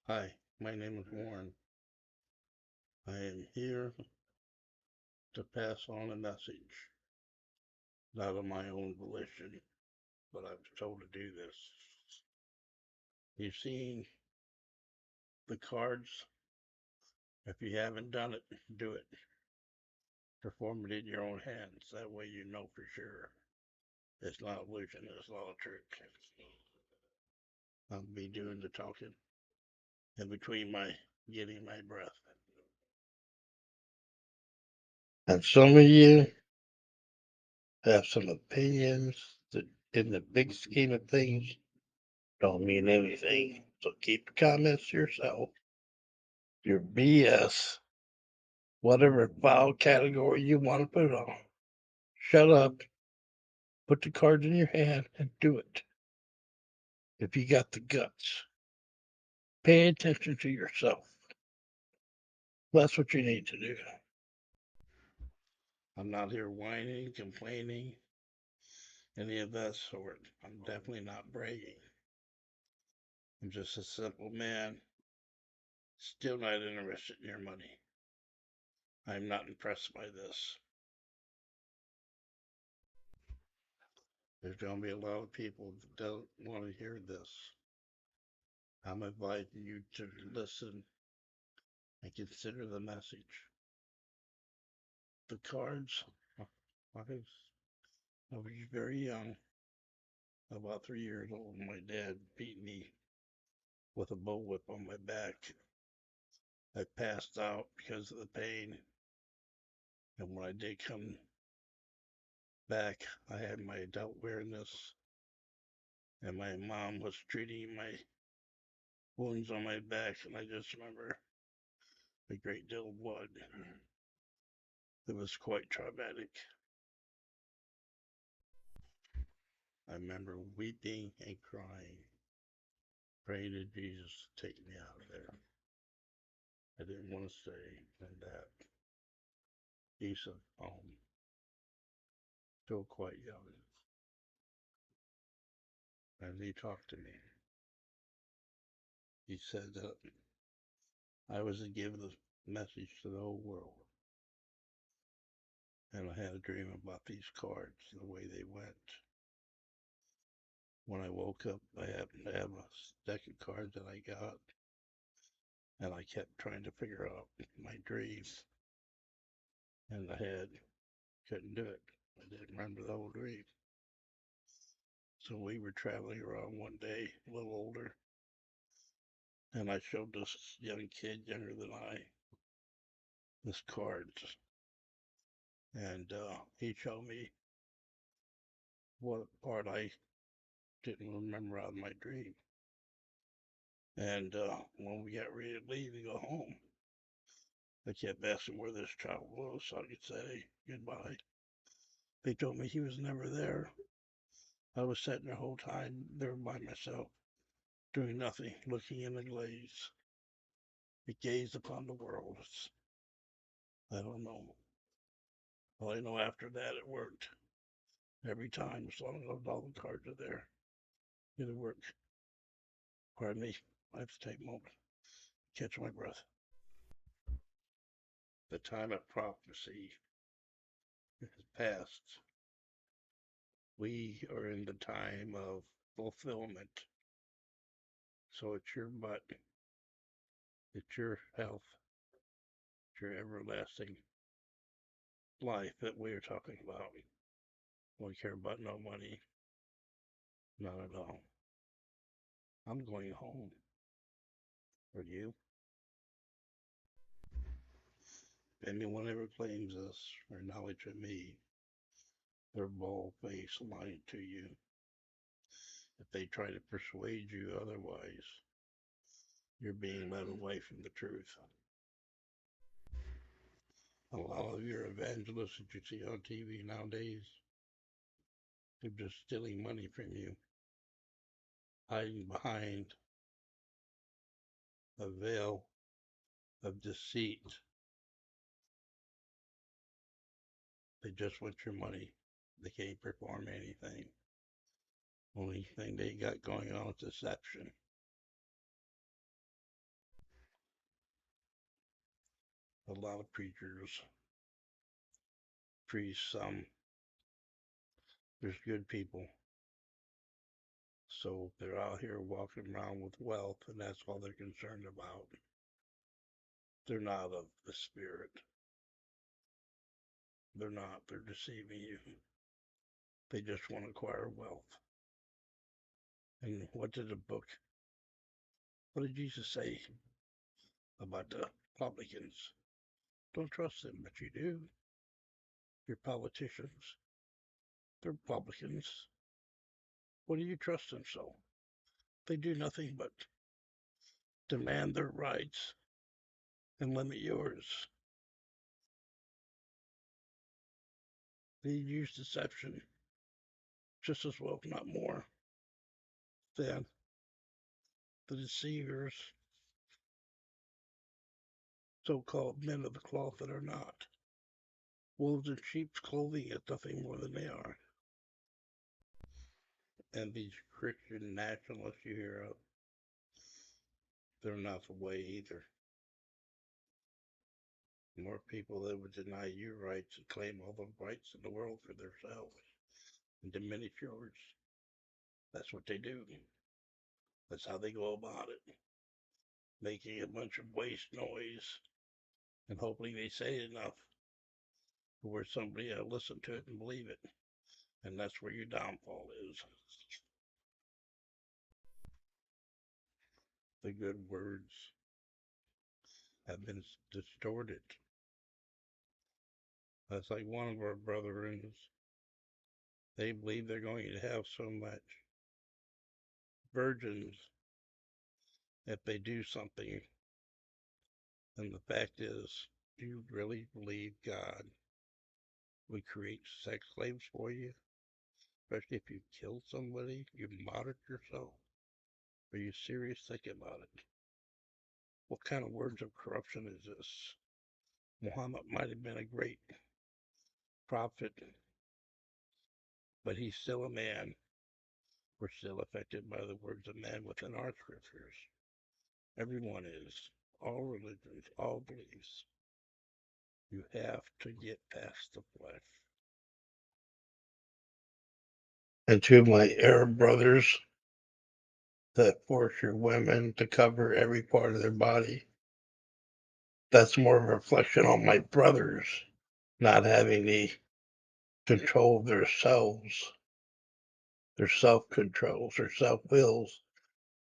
Hi, my name is Warren. I am here to pass on a message, not of my own volition, but I was told to do this. You've seen the cards. If you haven't done it, do it. Perform it in your own hands. That way you know for sure. It's not illusion, it's not a trick. I'll be doing the talking in between my getting my breath. And some of you have some opinions that, in the big scheme of things, don't mean anything. So keep the comments to yourself. Your BS, whatever file category you want to put it on. Shut up, put the cards in your hand, and do it. If you got the guts, pay attention to yourself. That's what you need to do. I'm not here whining, complaining, any of that sort. I'm definitely not bragging. I'm just a simple man, still not interested in your money. I'm not impressed by this. There's going to be a lot of people that don't want to hear this. I'm inviting you to listen and consider the message. The cards, I was very young, about 3 years old, and my dad beat me with a bullwhip on my back. I passed out because of the pain, and when I did come back, I had my adult awareness, and my mom was treating my wounds on my back, and I just remember a great deal of blood. It was quite traumatic. I remember weeping and crying, praying to Jesus to take me out of there. I didn't want to stay in that decent home. Still quite young. And he talked to me. He said that I was to give the message to the whole world. And I had a dream about these cards, the way they went. When I woke up, I happened to have a deck of cards that I got, and I kept trying to figure out my dreams in the head. Couldn't do it. I didn't remember the whole dream. So we were traveling around one day, a little older, and I showed this young kid, younger than I, this cards, and he showed me what part I didn't remember out of my dream. And when we got ready to leave and go home, I kept asking where this child was so I could say goodbye. They told me he was never there. I was sitting the whole time there by myself, doing nothing, looking in the glaze. It gazed upon the world. I don't know. All I know after that it worked. Every time, as long as all the cards are there, it'll work. Pardon me. I have to take a moment. Catch my breath. The time of prophecy has passed. We are in the time of fulfillment. So it's your butt, it's your health, it's your everlasting life that we are talking about. We don't care about no money, not at all. I'm going home. Are you? If anyone ever claims this or knowledge of me, they're bald-faced lying to you. If they try to persuade you otherwise, you're being led away from the truth. A lot of your evangelists that you see on TV nowadays, they're just stealing money from you, hiding behind a veil of deceit. They just want your money. They can't perform anything. Only thing they got going on is deception. a lot of preachers, priests, there's good people. So they're out here walking around with wealth, and that's all they're concerned about. They're not of the Spirit. They're not. They're deceiving you. They just want to acquire wealth. And what did Jesus say about the publicans? Don't trust them, but you do. Your politicians, they're publicans. What do you trust them so? They do nothing but demand their rights and limit yours. They use deception just as well, if not more, than the deceivers, so-called men of the cloth that are not. Wolves in sheep's clothing is nothing more than they are. And these Christian nationalists you hear of, they're not the way either. More people that would deny you rights and claim all the rights in the world for themselves and diminish yours. That's what they do. That's how they go about it. Making a bunch of waste noise and hoping they say enough where somebody will listen to it and believe it. And that's where your downfall is. The good words have been distorted. That's like one of our brethren. They believe they're going to have so much virgins if they do something. And the fact is, do you really believe God would create sex slaves for you? Especially if you killed somebody, you martyred yourself. Are you serious? Think about it. What kind of words of corruption is this? Muhammad might have been a great prophet, but he's still a man. We're still affected by the words of man within our scriptures. Everyone is. All religions, all beliefs. You have to get past the flesh. And to my Arab brothers that force your women to cover every part of their body, that's more of a reflection on my brothers not having the control of themselves, their self-controls, their self-wills,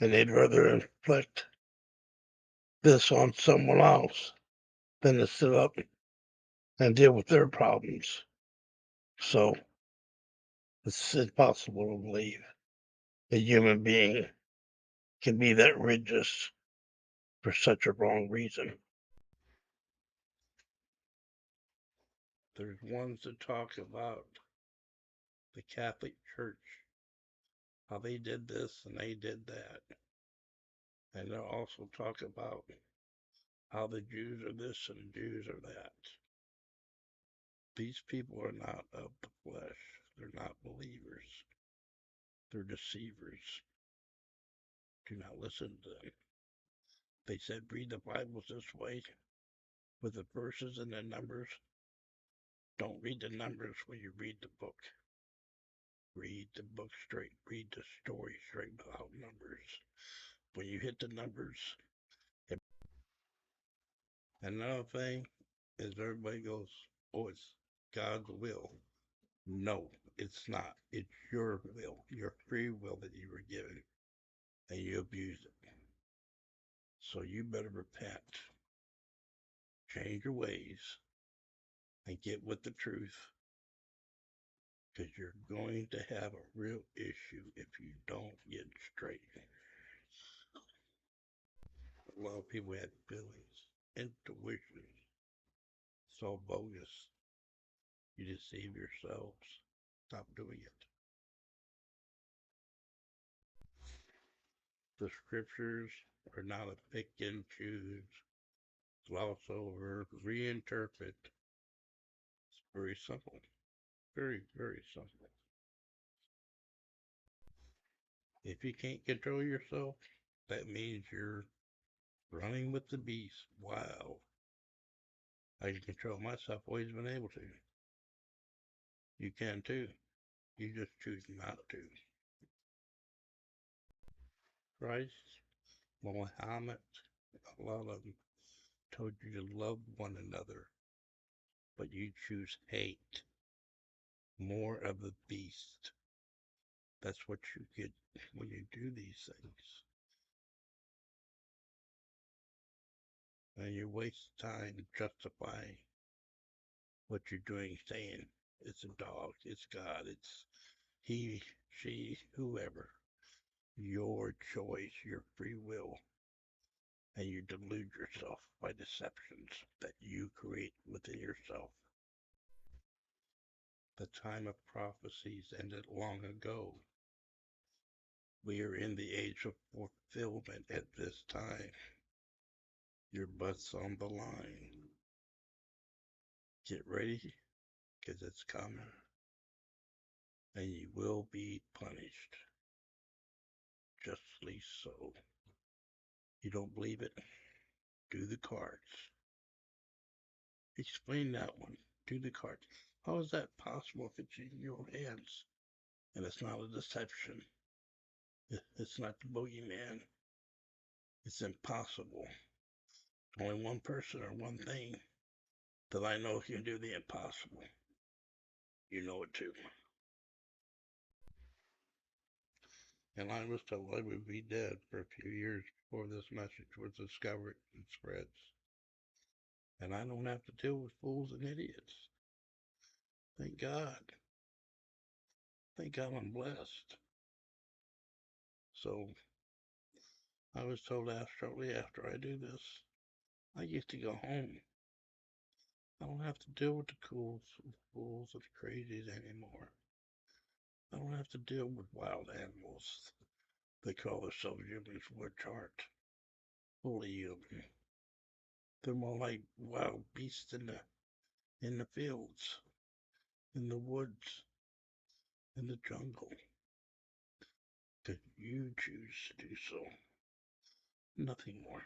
and they'd rather inflict this on someone else than to sit up and deal with their problems. So it's impossible to believe a human being can be that righteous for such a wrong reason. There's ones that talk about the Catholic Church, how they did this and they did that. And they'll also talk about how the Jews are this and the Jews are that. These people are not of the flesh. They're not believers. They're deceivers. Do not listen to them. They said read the Bibles this way with the verses and the numbers. Don't read the numbers when you read the book. Read the book straight. Read the story straight without numbers. When you hit the numbers. Another thing is everybody goes, oh, it's God's will. No, it's not. It's your will, your free will that you were given, and you abused it. So you better repent, change your ways, and get with the truth, because you're going to have a real issue if you don't get straight. A lot of people have feelings, intuitions. It's all bogus. You deceive yourselves. Stop doing it. The scriptures are not a pick and choose, gloss over, reinterpret. It's very simple. Very, very simple. If you can't control yourself, that means you're running with the beast. Wow. I can control myself, always been able to. You can too. You just choose not to. Christ, Muhammad, a lot of them told you to love one another, but you choose hate. More of the beast. That's what you get when you do these things. And you waste time justifying what you're doing, saying it's a dog, it's God, it's he, she, whoever. Your choice, your free will. And you delude yourself by deceptions that you create within yourself. The time of prophecies ended long ago. We are in the age of fulfillment at this time. Your butt's on the line. Get ready, because it's coming. And you will be punished. Justly so. You don't believe it? Do the cards. Explain that one. Do the cards. How is that possible if it's in your hands? And it's not a deception. It's not the boogeyman. It's impossible. Only one person or one thing that I know can do the impossible. You know it too. And I was told I would be dead for a few years before this message was discovered and spreads. And I don't have to deal with fools and idiots. Thank God. Thank God I'm blessed. So I was told shortly after I do this, I get to go home. I don't have to deal with the fools and the crazies anymore. I don't have to deal with wild animals. They call themselves humans, which aren't fully human. They're more like wild beasts in the fields, in the woods, in the jungle. Because you choose to do so. Nothing more.